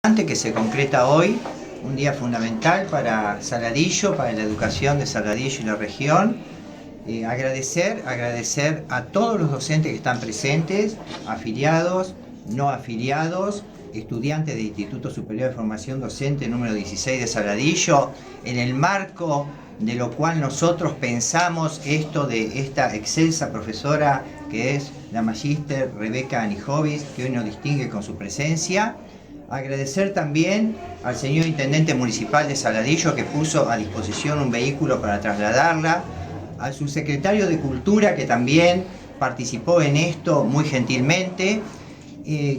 Que se concreta hoy, un día fundamental para Saladillo, para la educación de Saladillo y la región. Agradecer a todos los docentes que están presentes, afiliados, no afiliados, estudiantes del Instituto Superior de Formación Docente número 16 de Saladillo, en el marco de lo cual nosotros pensamos esto de esta excelsa profesora que es la magíster Rebeca Anijovic, que hoy nos distingue con su presencia. Agradecer también al señor Intendente Municipal de Saladillo, que puso a disposición un vehículo para trasladarla, al subsecretario de Cultura, que también participó en esto muy gentilmente.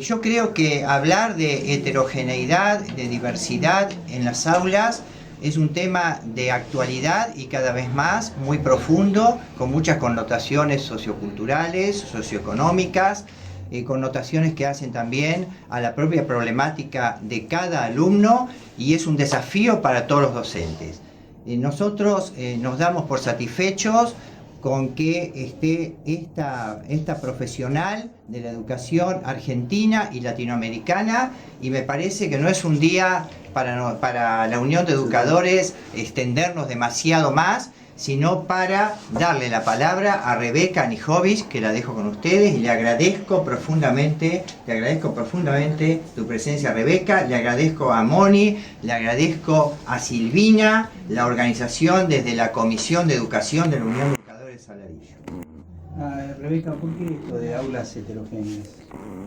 Yo creo que hablar de heterogeneidad, de diversidad en las aulas es un tema de actualidad y cada vez más muy profundo, con muchas connotaciones socioculturales, socioeconómicas, connotaciones que hacen también a la propia problemática de cada alumno, y es un desafío para todos los docentes. Nosotros nos damos por satisfechos con que esté esta profesional de la educación argentina y latinoamericana, y me parece que no es un día para la Unión de Educadores extendernos demasiado más, sino para darle la palabra a Rebeca Anijovic, que la dejo con ustedes, y le agradezco profundamente tu presencia, Rebeca, le agradezco a Moni, le agradezco a Silvina, la organización desde la Comisión de Educación de la Unión de Educadores de Saladillo. Rebeca, ¿por qué esto de aulas heterogéneas?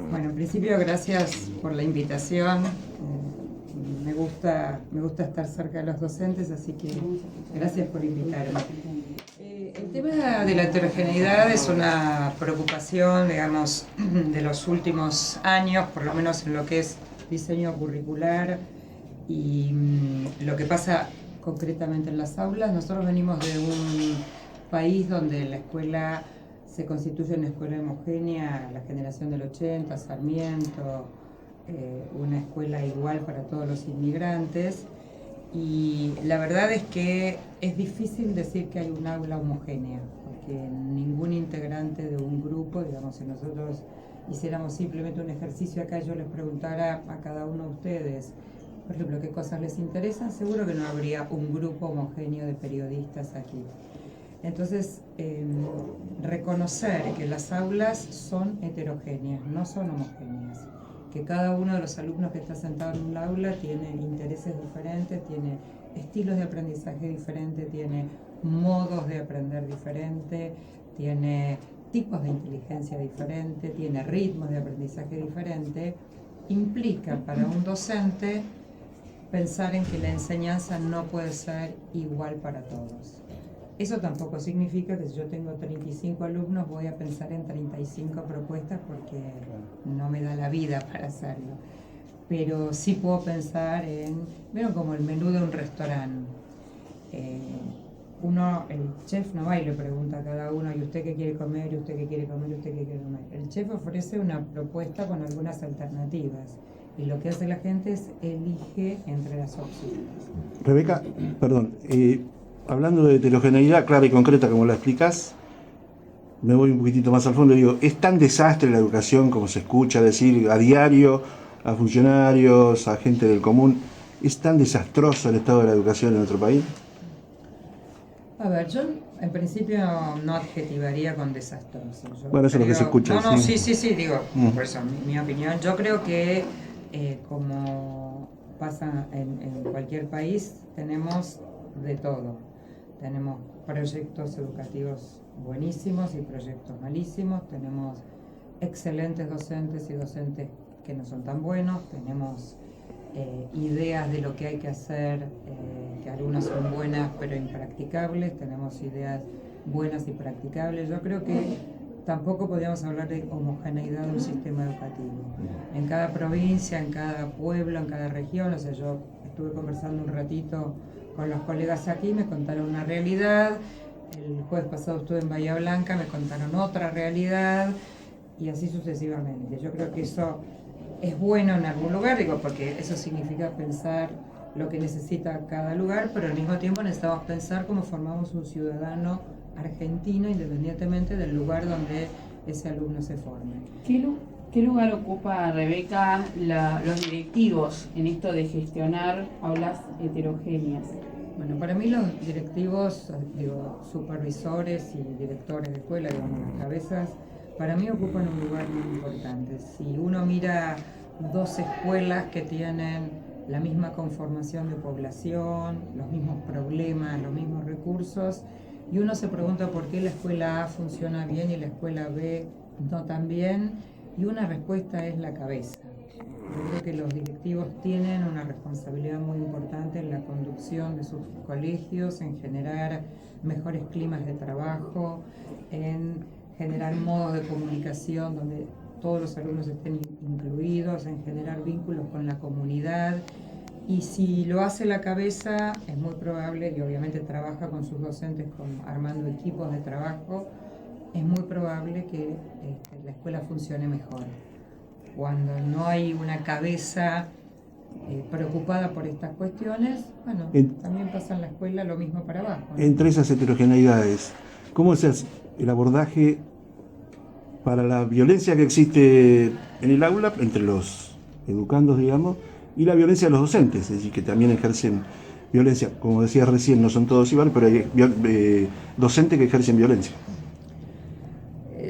Bueno, en principio gracias por la invitación. Me gusta estar cerca de los docentes, así que gracias por invitarme. El tema de la heterogeneidad es una preocupación, digamos, de los últimos años, por lo menos en lo que es diseño curricular y lo que pasa concretamente en las aulas. Nosotros venimos de un país donde la escuela se constituye una escuela homogénea, la generación del 80, Sarmiento, una escuela igual para todos los inmigrantes, y la verdad es que es difícil decir que hay un aula homogénea, porque ningún integrante de un grupo, digamos, si nosotros hiciéramos simplemente un ejercicio acá, yo les preguntara a cada uno de ustedes, por ejemplo, qué cosas les interesan, seguro que no habría un grupo homogéneo de periodistas aquí. Entonces, reconocer que las aulas son heterogéneas, no son homogéneas, que cada uno de los alumnos que está sentado en un aula tiene intereses diferentes, tiene estilos de aprendizaje diferentes, tiene modos de aprender diferentes, tiene tipos de inteligencia diferentes, tiene ritmos de aprendizaje diferentes, implica para un docente pensar en que la enseñanza no puede ser igual para todos. Eso tampoco significa que si yo tengo 35 alumnos voy a pensar en 35 propuestas, porque no me da la vida para hacerlo. Pero sí puedo pensar en, ¿vieron como el menú de un restaurante? El chef no va y le pregunta a cada uno, ¿y usted qué quiere comer? ¿Y usted qué quiere comer? ¿Y usted qué quiere comer? El chef ofrece una propuesta con algunas alternativas, y lo que hace la gente es elige entre las opciones. Rebeca, perdón, hablando de heterogeneidad clara y concreta como la explicás, me voy un poquitito más al fondo y digo, ¿es tan desastre la educación como se escucha decir a diario a funcionarios, a gente del común? ¿Es tan desastroso el estado de la educación en nuestro país? A ver, yo en principio no adjetivaría con desastroso. Bueno, eso es lo que se escucha. Sí, digo, por eso, mi opinión. Yo creo que, como pasa en cualquier país, tenemos de todo. Tenemos proyectos educativos buenísimos y proyectos malísimos, tenemos excelentes docentes y docentes que no son tan buenos, tenemos ideas de lo que hay que hacer, que algunas son buenas pero impracticables, tenemos ideas buenas y practicables. Yo creo que tampoco podríamos hablar de homogeneidad de un sistema educativo. En cada provincia, en cada pueblo, en cada región, o sea, yo estuve conversando un ratito con los colegas aquí, me contaron una realidad, el jueves pasado estuve en Bahía Blanca, me contaron otra realidad, y así sucesivamente. Yo creo que eso es bueno en algún lugar, digo, porque eso significa pensar lo que necesita cada lugar, pero al mismo tiempo necesitamos pensar cómo formamos un ciudadano argentino independientemente del lugar donde ese alumno se forme. ¿Qué lugar ocupa, Rebeca, los directivos en esto de gestionar aulas heterogéneas? Bueno, para mí los directivos, digo, supervisores y directores de escuela, digamos, las cabezas, para mí ocupan un lugar muy importante. Si uno mira dos escuelas que tienen la misma conformación de población, los mismos problemas, los mismos recursos, y uno se pregunta por qué la escuela A funciona bien y la escuela B no tan bien, y una respuesta es la cabeza. Yo creo que los directivos tienen una responsabilidad muy importante en la conducción de sus colegios, en generar mejores climas de trabajo, en generar modos de comunicación donde todos los alumnos estén incluidos, en generar vínculos con la comunidad. Y si lo hace la cabeza, es muy probable, y obviamente trabaja con sus docentes armando equipos de trabajo, es muy probable que la escuela funcione mejor. Cuando no hay una cabeza preocupada por estas cuestiones, bueno, también pasa en la escuela lo mismo para abajo, ¿no? Entre esas heterogeneidades, ¿cómo es el abordaje para la violencia que existe en el aula entre los educandos, digamos, y la violencia de los docentes? Es decir, que también ejercen violencia. Como decías recién, no son todos igual, pero hay docentes que ejercen violencia.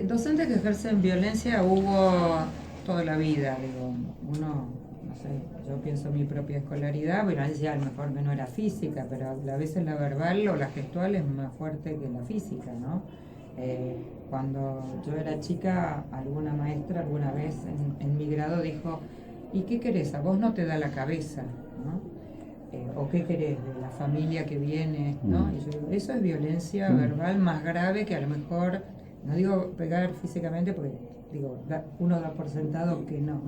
Docentes que ejercen violencia hubo toda la vida, digo, uno, no sé, yo pienso en mi propia escolaridad, bueno, decía a lo mejor que no era física, pero a veces la verbal o la gestual es más fuerte que la física, ¿no? Cuando yo era chica, alguna maestra alguna vez en mi grado dijo, ¿y qué querés? A vos no te da la cabeza, ¿no? ¿O qué querés de la familia que viene, ¿no? Y yo digo, eso es violencia verbal más grave que a lo mejor, no digo pegar físicamente porque digo, uno da por sentado que no,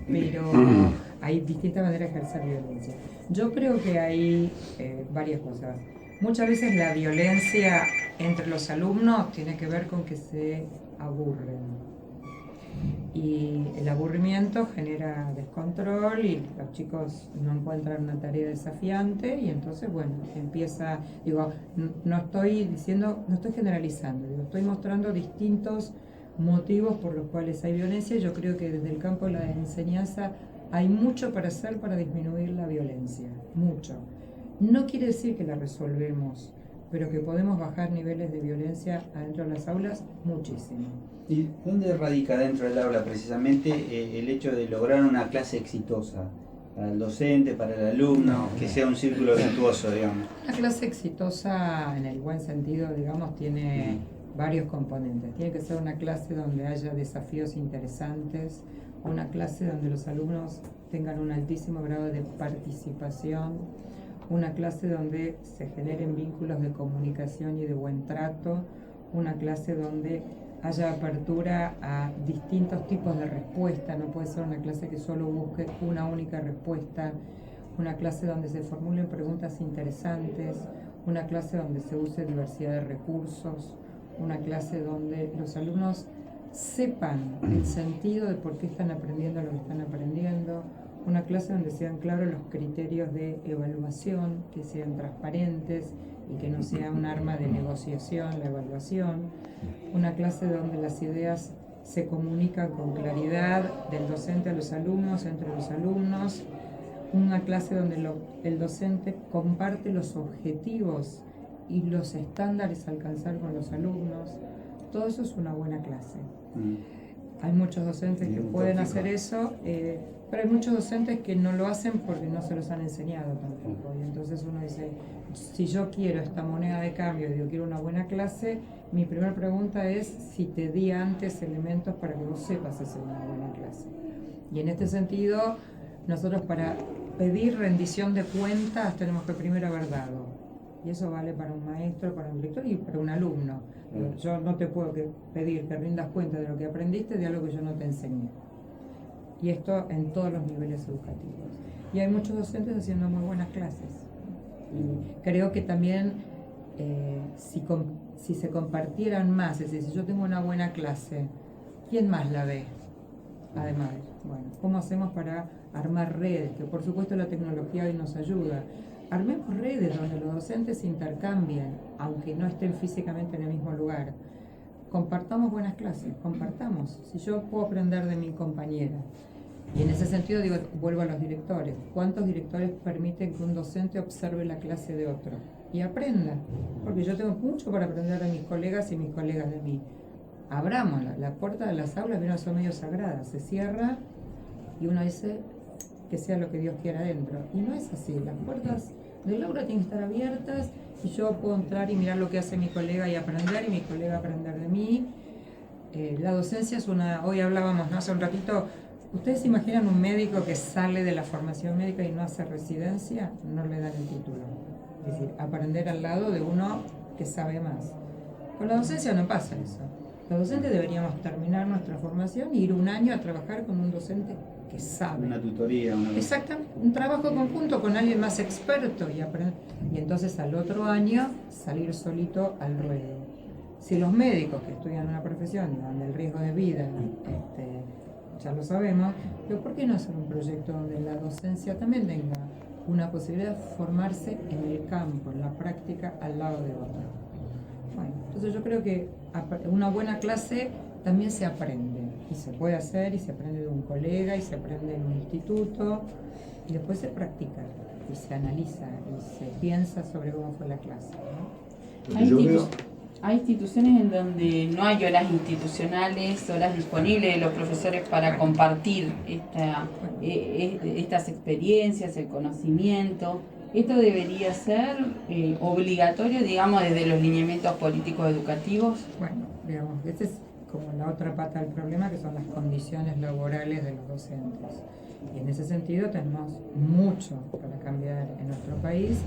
pero hay distintas maneras de ejercer violencia. Yo creo que hay varias cosas. Muchas veces la violencia entre los alumnos tiene que ver con que se aburren. Y el aburrimiento genera descontrol y los chicos no encuentran una tarea desafiante y entonces, bueno, empieza, digo, no estoy generalizando, digo, estoy mostrando distintos motivos por los cuales hay violencia. Yo creo que desde el campo de la enseñanza hay mucho para hacer para disminuir la violencia, mucho. No quiere decir que la resolvemos, pero que podemos bajar niveles de violencia adentro de las aulas muchísimo. ¿Y dónde radica dentro del aula precisamente el hecho de lograr una clase exitosa? Para el docente, para el alumno, que sea un círculo virtuoso, digamos. Una clase exitosa, en el buen sentido, digamos, tiene varios componentes. Tiene que ser una clase donde haya desafíos interesantes, una clase donde los alumnos tengan un altísimo grado de participación, una clase donde se generen vínculos de comunicación y de buen trato, una clase donde haya apertura a distintos tipos de respuesta. No puede ser una clase que solo busque una única respuesta, una clase donde se formulen preguntas interesantes, una clase donde se use diversidad de recursos, una clase donde los alumnos sepan el sentido de por qué están aprendiendo lo que están aprendiendo, una clase donde sean claros los criterios de evaluación, que sean transparentes y que no sea un arma de negociación la evaluación, una clase donde las ideas se comunican con claridad del docente a los alumnos, entre los alumnos, una clase donde el docente comparte los objetivos y los estándares a alcanzar con los alumnos. Todo eso es una buena clase. Hay muchos docentes que pueden hacer eso, pero hay muchos docentes que no lo hacen porque no se los han enseñado tampoco. Y entonces uno dice, si yo quiero esta moneda de cambio y yo quiero una buena clase, mi primera pregunta es si te di antes elementos para que vos sepas hacer una buena clase. Y en este sentido, nosotros para pedir rendición de cuentas tenemos que primero haber dado. Y eso vale para un maestro, para un director y para un alumno. Yo no te puedo pedir que rindas cuenta de lo que aprendiste de algo que yo no te enseñé. Y esto en todos los niveles educativos. Y hay muchos docentes haciendo muy buenas clases. Y creo que también si se compartieran más, es decir, si yo tengo una buena clase, ¿quién más la ve? Además, bueno, ¿cómo hacemos para armar redes? Que por supuesto la tecnología hoy nos ayuda. Armemos redes donde los docentes se intercambien, aunque no estén físicamente en el mismo lugar. compartamos buenas clases, compartamos. Si yo puedo aprender de mi compañera, y en ese sentido digo, vuelvo a los directores. ¿Cuántos directores permiten que un docente observe la clase de otro y aprenda? Porque yo tengo mucho para aprender de mis colegas y mis colegas de mí. Abramos la puerta de las aulas, vieron, son medio sagradas, se cierra y uno dice que sea lo que Dios quiera adentro. Y no es así, las puertas del aula tienen que estar abiertas y yo puedo entrar y mirar lo que hace mi colega y aprender, y mi colega aprender de mí. La docencia es hoy hablábamos, ¿no?, hace un ratito. ¿Ustedes se imaginan un médico que sale de la formación médica y no hace residencia? No le dan el título. Es decir, aprender al lado de uno que sabe más. Con la docencia no pasa eso. Los docentes deberíamos terminar nuestra formación e ir un año a trabajar con un docente que sabe. Una tutoría. Exactamente, un trabajo conjunto con alguien más experto y entonces al otro año salir solito al ruedo. Si los médicos que estudian una profesión donde el riesgo de vida ya lo sabemos, pero ¿por qué no hacer un proyecto donde la docencia también tenga una posibilidad de formarse en el campo, en la práctica, al lado de otro? Bueno, entonces yo creo que una buena clase también se aprende, y se puede hacer, y se aprende de un colega, y se aprende en un instituto, y después se practica, y se analiza, y se piensa sobre cómo fue la clase, ¿no? Hay instituciones en donde no hay horas institucionales, horas disponibles de los profesores para compartir estas experiencias, el conocimiento. ¿Esto debería ser obligatorio, digamos, desde los lineamientos políticos educativos? Bueno, digamos, esta es como la otra pata del problema, que son las condiciones laborales de los docentes. Y en ese sentido tenemos mucho para cambiar en nuestro país.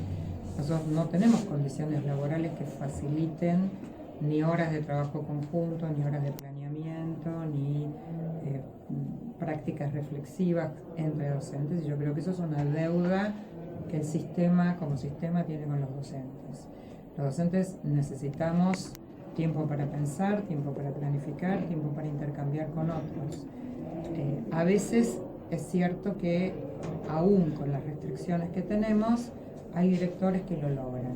Nosotros no tenemos condiciones laborales que faciliten ni horas de trabajo conjunto, ni horas de planeamiento, ni prácticas reflexivas entre docentes. Y yo creo que eso es una deuda que el sistema, como sistema, tiene con los docentes. Los docentes necesitamos tiempo para pensar, tiempo para planificar, tiempo para intercambiar con otros. A veces es cierto que, aún con las restricciones que tenemos, hay directores que lo logran.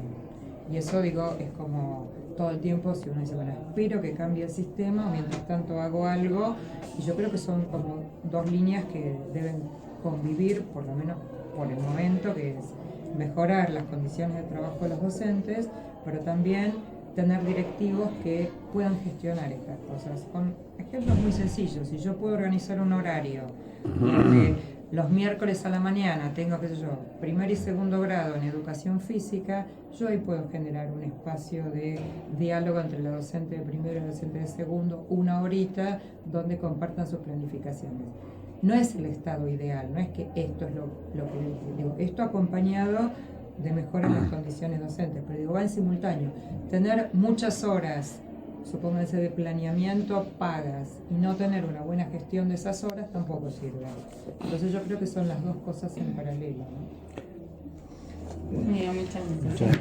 Y eso, digo, es como todo el tiempo, si uno dice, bueno, espero que cambie el sistema, mientras tanto hago algo. Y yo creo que son como dos líneas que deben convivir, por lo menos por el momento, que es mejorar las condiciones de trabajo de los docentes, pero también tener directivos que puedan gestionar estas cosas. Con ejemplos muy sencillos, si yo puedo organizar un horario donde los miércoles a la mañana tengo, qué sé yo, primer y segundo grado en educación física, yo ahí puedo generar un espacio de diálogo entre la docente de primero y la docente de segundo, una horita, donde compartan sus planificaciones. No es el estado ideal, no es que esto es lo que digo, esto acompañado de mejorar las condiciones docentes, pero digo, va en simultáneo. Tener muchas horas, supónganse, de planeamiento pagas y no tener una buena gestión de esas horas tampoco sirve. Entonces yo creo que son las dos cosas en paralelo, ¿no? Muchas gracias.